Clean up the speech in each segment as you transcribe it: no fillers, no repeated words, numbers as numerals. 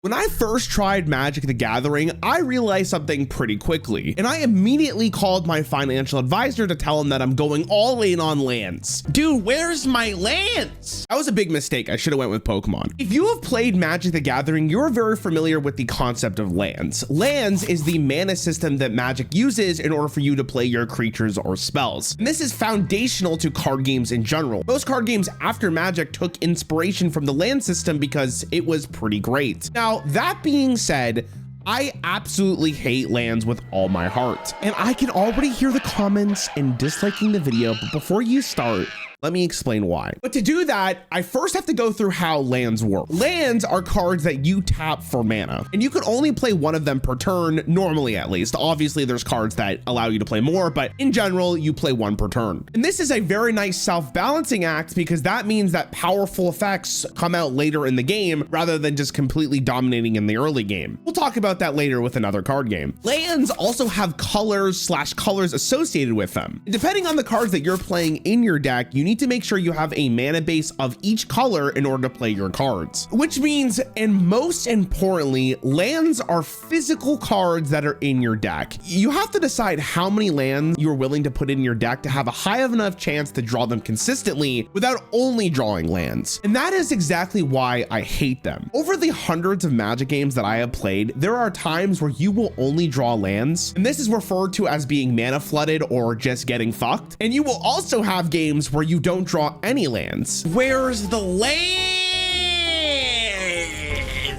When I first tried Magic the Gathering, I realized something pretty quickly, and I immediately called my financial advisor to tell him that I'm going all in on lands. Dude, where's my lands? That was a big mistake. I should have went with Pokemon. If you have played Magic the Gathering, you're very familiar with the concept of lands. Lands is the mana system that Magic uses in order for you to play your creatures or spells. And this is foundational to card games in general. Most card games after Magic took inspiration from the land system because it was pretty great. Now, that being said, I absolutely hate lands with all my heart, and I can already hear the comments and disliking the video, but before you start, let me explain why. But to do that, I first have to go through how lands work. Lands are cards that you tap for mana, and you can only play one of them per turn, normally at least. Obviously, there's cards that allow you to play more, but in general, you play one per turn. And this is a very nice self-balancing act because that means that powerful effects come out later in the game rather than just completely dominating in the early game. We'll talk about that later with another card game. Lands also have colors associated with them. Depending on the cards that you're playing in your deck, you need to make sure you have a mana base of each color in order to play your cards, which means, and most importantly, lands are physical cards that are in your deck. You have to decide how many lands you're willing to put in your deck to have a high enough chance to draw them consistently without only drawing lands. And that is exactly why I hate them. Over the hundreds of Magic games that I have played, there are times where you will only draw lands, and this is referred to as being mana flooded or just getting fucked. And you will also have games where you don't draw any lands. Where's the land?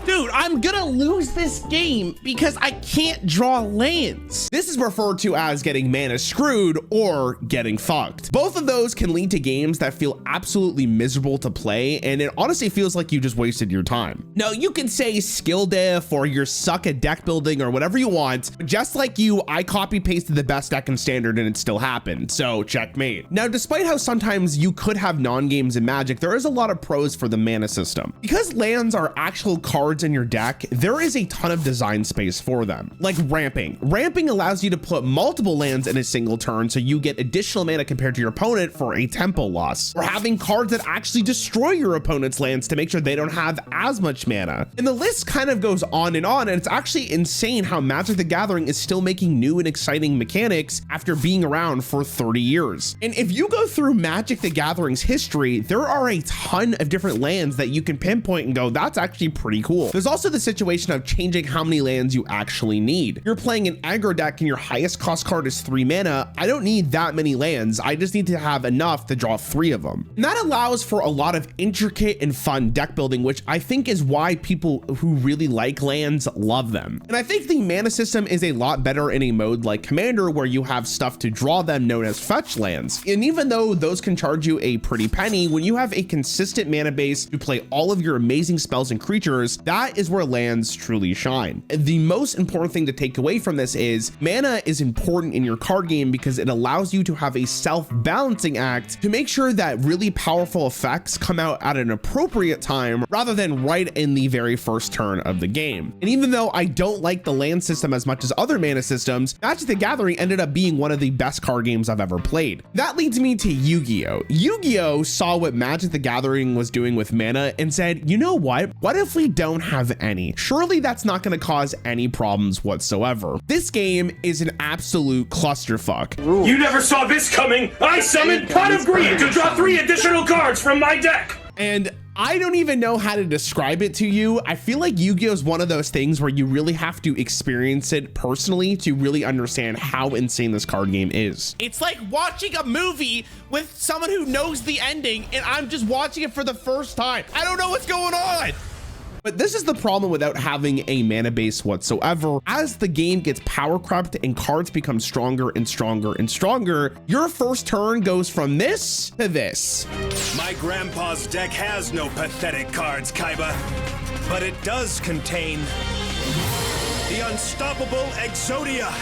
Dude, I'm gonna lose this game because I can't draw lands. This is referred to as getting mana screwed or getting fucked. Both of those can lead to games that feel absolutely miserable to play, and it honestly feels like you just wasted your time. Now, you can say skill diff or you're suck at deck building or whatever you want, but just like you, I copy pasted the best deck in standard and it still happened, so checkmate. Now, despite how sometimes you could have non-games in Magic, there is a lot of pros for the mana system. Because lands are actual cards in your deck, there is a ton of design space for them, like ramping. Ramping allows you to put multiple lands in a single turn so you get additional mana compared to your opponent for a tempo loss, or having cards that actually destroy your opponent's lands to make sure they don't have as much mana. And the list kind of goes on, and it's actually insane how Magic the Gathering is still making new and exciting mechanics after being around for 30 years. And if you go through Magic the Gathering's history, there are a ton of different lands that you can pinpoint and go, that's actually pretty cool. There's also the situation of changing how many lands you actually need. You're playing an aggro deck and your highest cost card is 3 mana. I don't need that many lands. I just need to have enough to draw 3 of them. And that allows for a lot of intricate and fun deck building, which I think is why people who really like lands love them. And I think the mana system is a lot better in a mode like Commander, where you have stuff to draw them known as fetch lands. And even though those can charge you a pretty penny, when you have a consistent mana base to play all of your amazing spells and creatures, that is where lands truly shine. The most important thing to take away from this is mana is important in your card game because it allows you to have a self-balancing act to make sure that really powerful effects come out at an appropriate time rather than right in the very first turn of the game. And even though I don't like the land system as much as other mana systems, Magic the Gathering ended up being one of the best card games I've ever played. That leads me to Yu-Gi-Oh! Yu-Gi-Oh! Saw what Magic the Gathering was doing with mana and said, you know what if we don't have any? Surely that's not going to cause any problems whatsoever. This game is an absolute clusterfuck. You never saw this coming! I summoned Pot of Greed to draw 3 additional cards from my deck! And I don't even know how to describe it to you. I feel like Yu-Gi-Oh! Is one of those things where you really have to experience it personally to really understand how insane this card game is. It's like watching a movie with someone who knows the ending and I'm just watching it for the first time. I don't know what's going on. But this is the problem without having a mana base whatsoever. As the game gets power crept and cards become stronger and stronger and stronger, your first turn goes from this to this. My grandpa's deck has no pathetic cards, Kaiba, but it does contain the unstoppable Exodia.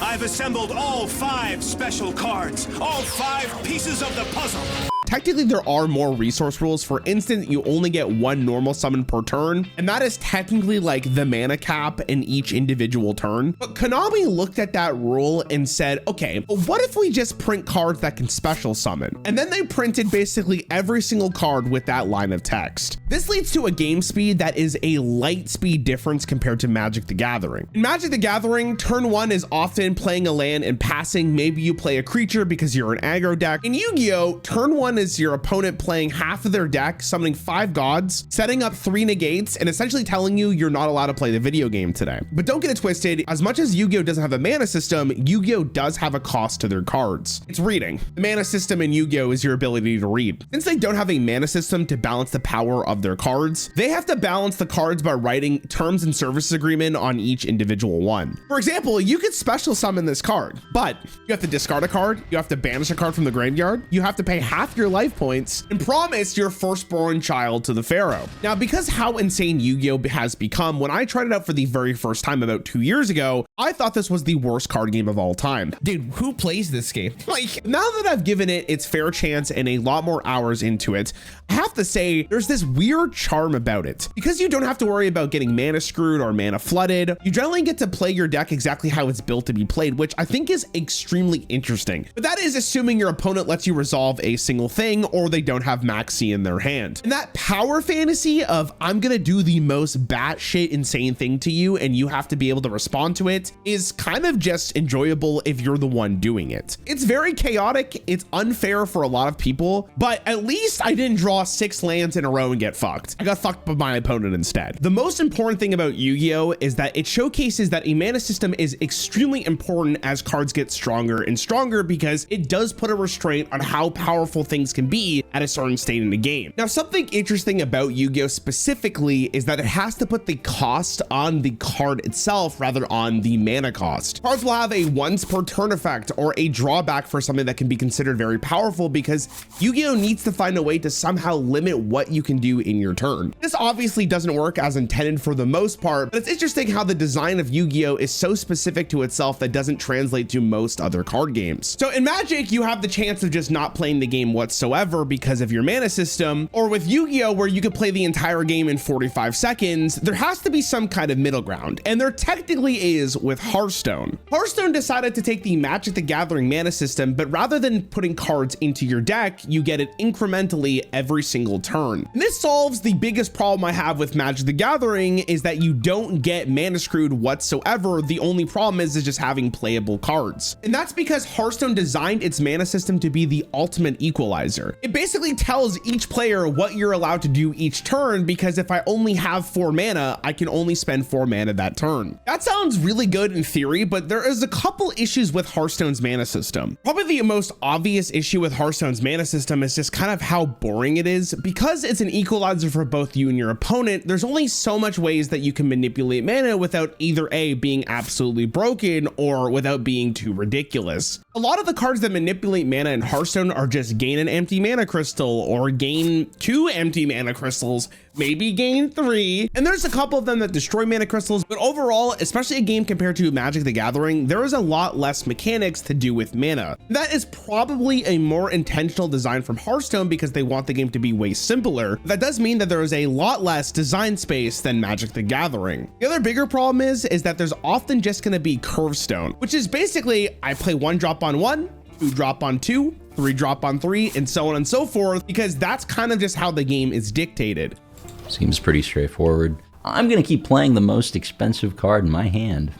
I've assembled all 5 special cards, all 5 pieces of the puzzle. Technically, there are more resource rules. For instance, you only get one normal summon per turn, and that is technically like the mana cap in each individual turn. But Konami looked at that rule and said, okay, but what if we just print cards that can special summon? And then they printed basically every single card with that line of text. This leads to a game speed that is a light speed difference compared to Magic the Gathering. In Magic the Gathering, turn one is often playing a land and passing. Maybe you play a creature because you're an aggro deck. In Yu-Gi-Oh, turn one is your opponent playing half of their deck, summoning 5 gods, setting up 3 negates, and essentially telling you you're not allowed to play the video game today. But don't get it twisted. As much as Yu-Gi-Oh doesn't have a mana system, Yu-Gi-Oh does have a cost to their cards. It's reading. The mana system in Yu-Gi-Oh is your ability to read. Since they don't have a mana system to balance the power of their cards, they have to balance the cards by writing terms and services agreement on each individual one. For example, you could special summon this card, but you have to discard a card, you have to banish a card from the graveyard, you have to pay half your life points, and promise your firstborn child to the pharaoh. Now, because how insane Yu-Gi-Oh has become, when I tried it out for the very first time about 2 years ago, I thought this was the worst card game of all time. Dude, who plays this game? Like, now that I've given it its fair chance and a lot more hours into it, I have to say there's this weird charm about it. Because you don't have to worry about getting mana screwed or mana flooded, you generally get to play your deck exactly how it's built to be played, which I think is extremely interesting. But that is assuming your opponent lets you resolve a single thing or they don't have Maxi in their hand. And that power fantasy of I'm gonna do the most batshit insane thing to you and you have to be able to respond to it is kind of just enjoyable if you're the one doing it. It's very chaotic, it's unfair for a lot of people, but at least I didn't draw 6 lands in a row and get fucked. I got fucked by my opponent instead. The most important thing about Yu-Gi-Oh is that it showcases that a mana system is extremely important as cards get stronger and stronger because it does put a restraint on how powerful things can be at a certain state in the game. Now, something interesting about Yu-Gi-Oh specifically is that it has to put the cost on the card itself rather on the mana cost. Cards will have a once per turn effect or a drawback for something that can be considered very powerful because Yu-Gi-Oh needs to find a way to somehow limit what you can do in your turn. This obviously doesn't work as intended for the most part, but it's interesting how the design of Yu-Gi-Oh is so specific to itself that doesn't translate to most other card games. So in Magic, you have the chance of just not playing the game whatsoever because of your mana system, or with Yu-Gi-Oh where you could play the entire game in 45 seconds, there has to be some kind of middle ground, and there technically is with Hearthstone. Hearthstone decided to take the Magic the Gathering mana system, but rather than putting cards into your deck, you get it incrementally every single turn. And this solves the biggest problem I have with Magic the Gathering is that you don't get mana screwed whatsoever. The only problem is just having playable cards. And that's because Hearthstone designed its mana system to be the ultimate equalizer. It basically tells each player what you're allowed to do each turn, because if I only have 4 mana, I can only spend 4 mana that turn. That sounds really good in theory, but there is a couple issues with Hearthstone's mana system. Probably the most obvious issue with Hearthstone's mana system is just kind of how boring it is. Because it's an equalizer for both you and your opponent, there's only so much ways that you can manipulate mana without either A, being absolutely broken or without being too ridiculous. A lot of the cards that manipulate mana in Hearthstone are just gain an empty mana crystal or gain 2 empty mana crystals, maybe gain 3. And there's a couple of them that destroy mana crystals, but overall, especially a game compared to Magic the Gathering, there is a lot less mechanics to do with mana. That is probably a more intentional design from Hearthstone because they want the game to be way simpler. That does mean that there is a lot less design space than Magic the Gathering. The other bigger problem is that there's often just going to be curve stone, which is basically I play 1 drop on 1, 2 drop on 2, 3 drop on 3, and so on and so forth, because that's kind of just how the game is dictated. Seems pretty straightforward. I'm gonna keep playing the most expensive card in my hand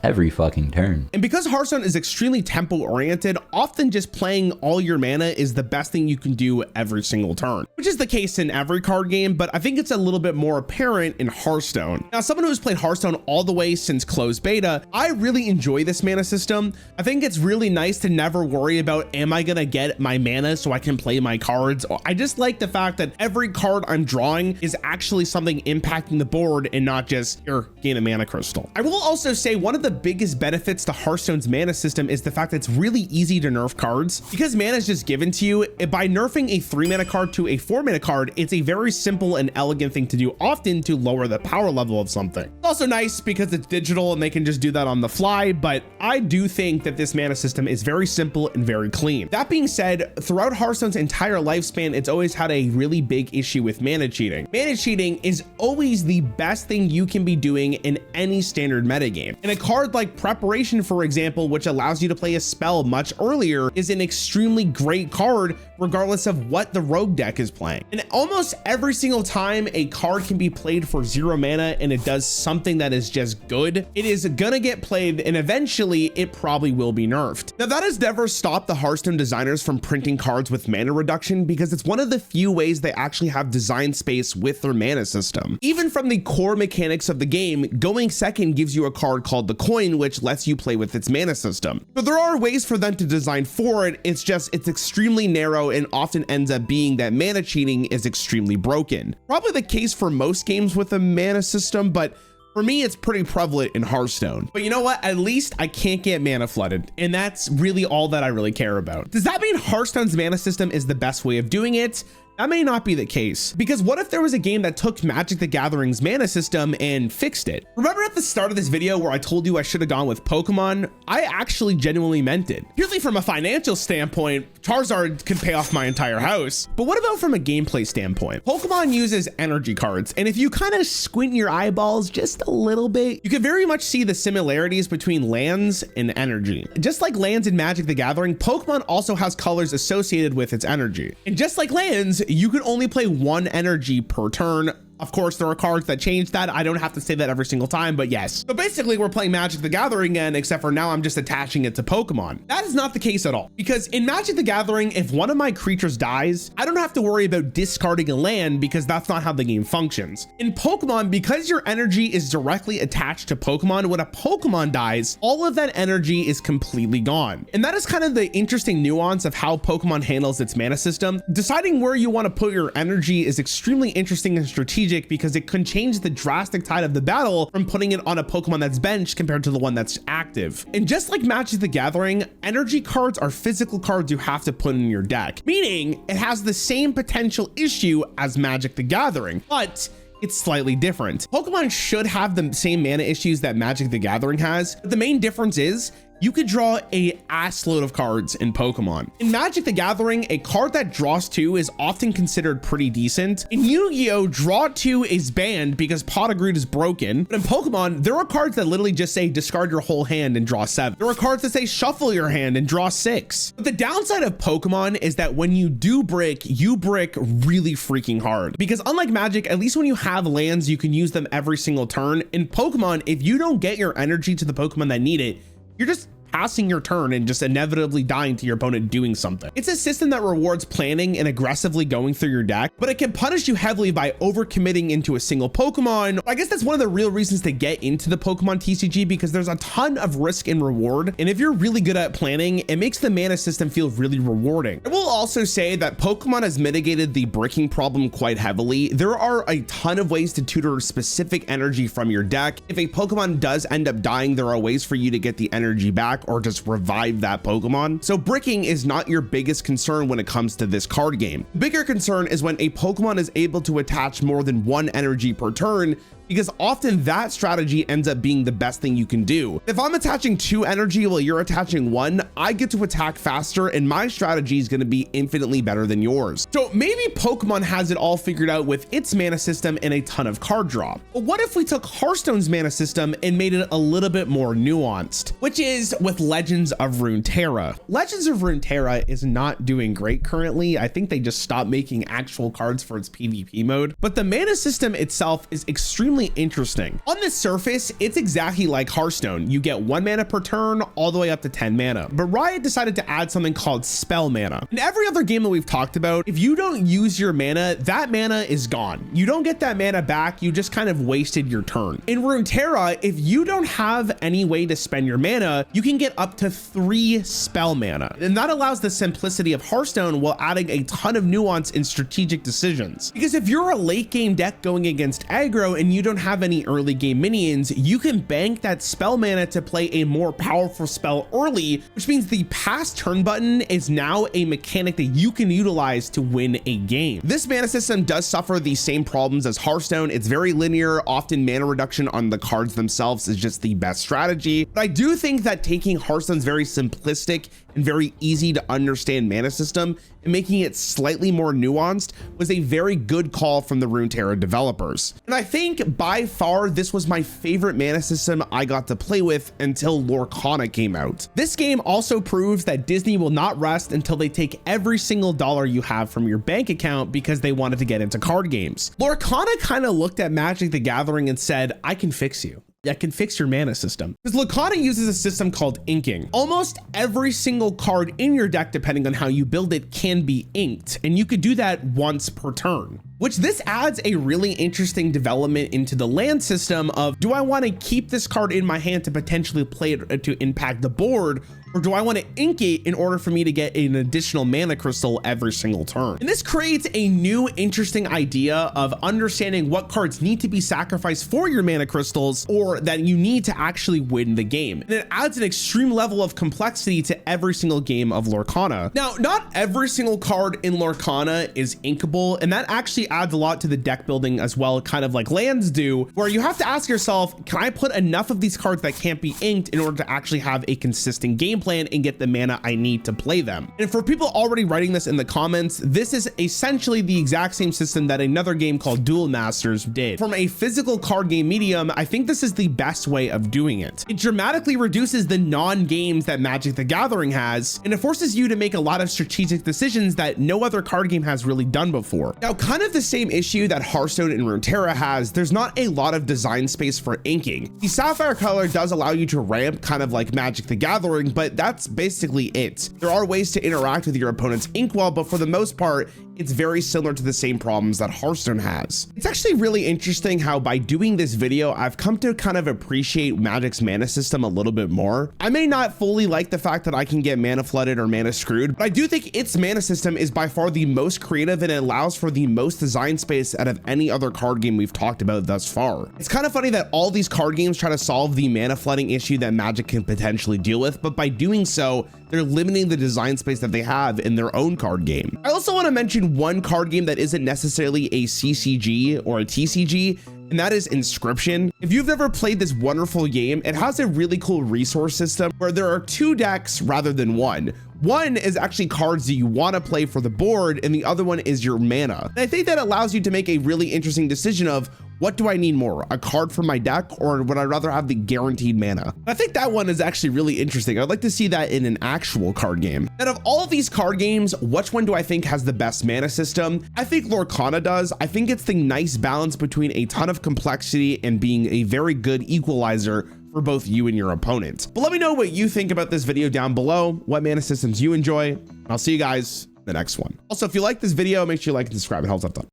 every fucking turn. And because Hearthstone is extremely tempo oriented, often just playing all your mana is the best thing you can do every single turn, which is the case in every card game, but I think it's a little bit more apparent in Hearthstone. Now, someone who's played Hearthstone all the way since closed beta, I really enjoy this mana system. I think it's really nice to never worry about, am I gonna get my mana so I can play my cards? I just like the fact that every card I'm drawing is actually something impacting the board and not just, here, gain a mana crystal. I will also say one of the biggest benefits to Hearthstone's mana system is the fact that it's really easy to nerf cards. Because mana is just given to you, by nerfing a 3 mana card to a 4 mana card, it's a very simple and elegant thing to do, often to lower the power level of something. It's Also nice because it's digital and they can just do that on the fly, but I do think that this mana system is very simple and very clean. That being said, throughout Hearthstone's entire lifespan, it's always had a really big issue with mana cheating. Mana cheating is always the best thing you can be doing in any standard metagame. And a card like Preparation, for example, which allows you to play a spell much earlier, is an extremely great card regardless of what the rogue deck is playing. And almost every single time a card can be played for 0 mana and it does something that is just good, it is gonna get played and eventually it probably will be nerfed. Now that has never stopped the Hearthstone designers from printing cards with mana reduction because it's one of the few ways they actually have design space with their mana system. Even from the core mechanics of the game, going second gives you a card called the Coin, which lets you play with its mana system. So there are ways for them to design for it, it's extremely narrow and often ends up being that mana cheating is extremely broken. Probably the case for most games with a mana system, but for me, it's pretty prevalent in Hearthstone. But you know what? At least I can't get mana flooded. And that's really all that I really care about. Does that mean Hearthstone's mana system is the best way of doing it? That may not be the case, because what if there was a game that took Magic the Gathering's mana system and fixed it? Remember at the start of this video where I told you I should have gone with Pokemon? I actually genuinely meant it. Purely from a financial standpoint, Charizard could pay off my entire house. But what about from a gameplay standpoint? Pokemon uses energy cards, and if you kind of squint your eyeballs just a little bit, you can very much see the similarities between lands and energy. Just like lands in Magic the Gathering, Pokemon also has colors associated with its energy. And just like lands, you can only play 1 energy per turn. Of course, there are cards that change that. I don't have to say that every single time, but yes. So basically, we're playing Magic the Gathering again, except for now I'm just attaching it to Pokemon. That is not the case at all. Because in Magic the Gathering, if one of my creatures dies, I don't have to worry about discarding a land because that's not how the game functions. In Pokemon, because your energy is directly attached to Pokemon, when a Pokemon dies, all of that energy is completely gone. And that is kind of the interesting nuance of how Pokemon handles its mana system. Deciding where you want to put your energy is extremely interesting and strategic because it can change the drastic tide of the battle from putting it on a Pokemon that's benched compared to the one that's active. And just like Magic the Gathering, energy cards are physical cards you have to put in your deck, meaning it has the same potential issue as Magic the Gathering, but it's slightly different. Pokemon should have the same mana issues that Magic the Gathering has, but the main difference is you could draw a ass load of cards in Pokemon. In Magic the Gathering, a card that draws 2 is often considered pretty decent. In Yu-Gi-Oh, draw 2 is banned because Pot of Greed is broken. But in Pokemon, there are cards that literally just say discard your whole hand and draw 7. There are cards that say shuffle your hand and draw 6. But the downside of Pokemon is that when you do brick, you brick really freaking hard. Because unlike Magic, at least when you have lands, you can use them every single turn. In Pokemon, if you don't get your energy to the Pokemon that need it, you're just passing your turn and just inevitably dying to your opponent doing something. It's a system that rewards planning and aggressively going through your deck, but it can punish you heavily by overcommitting into a single Pokemon. I guess that's one of the real reasons to get into the Pokemon TCG, because there's a ton of risk and reward. And if you're really good at planning, it makes the mana system feel really rewarding. I will also say that Pokemon has mitigated the bricking problem quite heavily. There are a ton of ways to tutor specific energy from your deck. If a Pokemon does end up dying, there are ways for you to get the energy back or just revive that Pokemon. So bricking is not your biggest concern when it comes to this card game. The bigger concern is when a Pokemon is able to attach more than 1 energy per turn, because often that strategy ends up being the best thing you can do. If I'm attaching 2 energy while you're attaching 1, I get to attack faster and my strategy is going to be infinitely better than yours. So maybe Pokemon has it all figured out with its mana system and a ton of card draw. But what if we took Hearthstone's mana system and made it a little bit more nuanced, which is with Legends of Runeterra. Legends of Runeterra is not doing great currently. I think they just stopped making actual cards for its PvP mode, but the mana system itself is extremely interesting. On the surface, it's exactly like Hearthstone. You get 1 mana per turn all the way up to 10 mana. But Riot decided to add something called spell mana. In every other game that we've talked about, if you don't use your mana, that mana is gone. You don't get that mana back. You just kind of wasted your turn. In Runeterra, if you don't have any way to spend your mana, you can get up to 3 spell mana. And that allows the simplicity of Hearthstone while adding a ton of nuance in strategic decisions. Because if you're a late game deck going against aggro and you don't have any early game minions, you can bank that spell mana to play a more powerful spell early, which means the pass turn button is now a mechanic that you can utilize to win a game. This mana system does suffer the same problems as Hearthstone. It's very linear. Often mana reduction on the cards themselves is just the best strategy. But I do think that taking Hearthstone's very simplistic and very easy to understand mana system and making it slightly more nuanced was a very good call from the Runeterra developers. And I think by far this was my favorite mana system I got to play with until Lorcana came out. This game also proves that Disney will not rest until they take every single dollar you have from your bank account because they wanted to get into card games. Lorcana kind of looked at Magic the Gathering and said, I can fix you. I can fix your mana system. Because Lorcana uses a system called inking. Almost every single card in your deck, depending on how you build it, can be inked, and you could do that once per turn. Which this adds a really interesting development into the land system of, do I want to keep this card in my hand to potentially play it to impact the board, or do I want to ink it in order for me to get an additional mana crystal every single turn? And this creates a new interesting idea of understanding what cards need to be sacrificed for your mana crystals, or that you need to actually win the game. And it adds an extreme level of complexity to every single game of Lorcana. Now, not every single card in Lorcana is inkable, and that actually adds a lot to the deck building as well, kind of like lands do, where you have to ask yourself, can I put enough of these cards that can't be inked in order to actually have a consistent game plan and get the mana I need to play them? And for people already writing this in the comments, this is essentially the exact same system that another game called Duel Masters did. From a physical card game medium, I think this is the best way of doing it. It dramatically reduces the non-games that Magic the Gathering has, and it forces you to make a lot of strategic decisions that no other card game has really done before. Now, kind of the same issue that Hearthstone and Runeterra has, there's not a lot of design space for inking. The Sapphire color does allow you to ramp kind of like Magic the Gathering, but that's basically it. There are ways to interact with your opponent's inkwell, but for the most part, it's very similar to the same problems that Hearthstone has. It's actually really interesting how by doing this video, I've come to kind of appreciate Magic's mana system a little bit more. I may not fully like the fact that I can get mana flooded or mana screwed, but I do think its mana system is by far the most creative, and it allows for the most design space out of any other card game we've talked about thus far. It's kind of funny that all these card games try to solve the mana flooding issue that Magic can potentially deal with, but by doing so, they're limiting the design space that they have in their own card game. I also want to mention one card game that isn't necessarily a CCG or a TCG, and that is Inscription. If you've never played this wonderful game, it has a really cool resource system where there are 2 decks rather than 1. One is actually cards that you want to play for the board, and the other one is your mana. And I think that allows you to make a really interesting decision of, what do I need more, a card for my deck, or would I rather have the guaranteed mana? I think that one is actually really interesting. I'd like to see that in an actual card game. Out of all of these card games, which one do I think has the best mana system? I think Lorcana does. I think it's the nice balance between a ton of complexity and being a very good equalizer for both you and your opponent. But let me know what you think about this video down below, what mana systems you enjoy. I'll see you guys in the next one. Also, if you like this video, make sure you like and subscribe. It helps out a ton.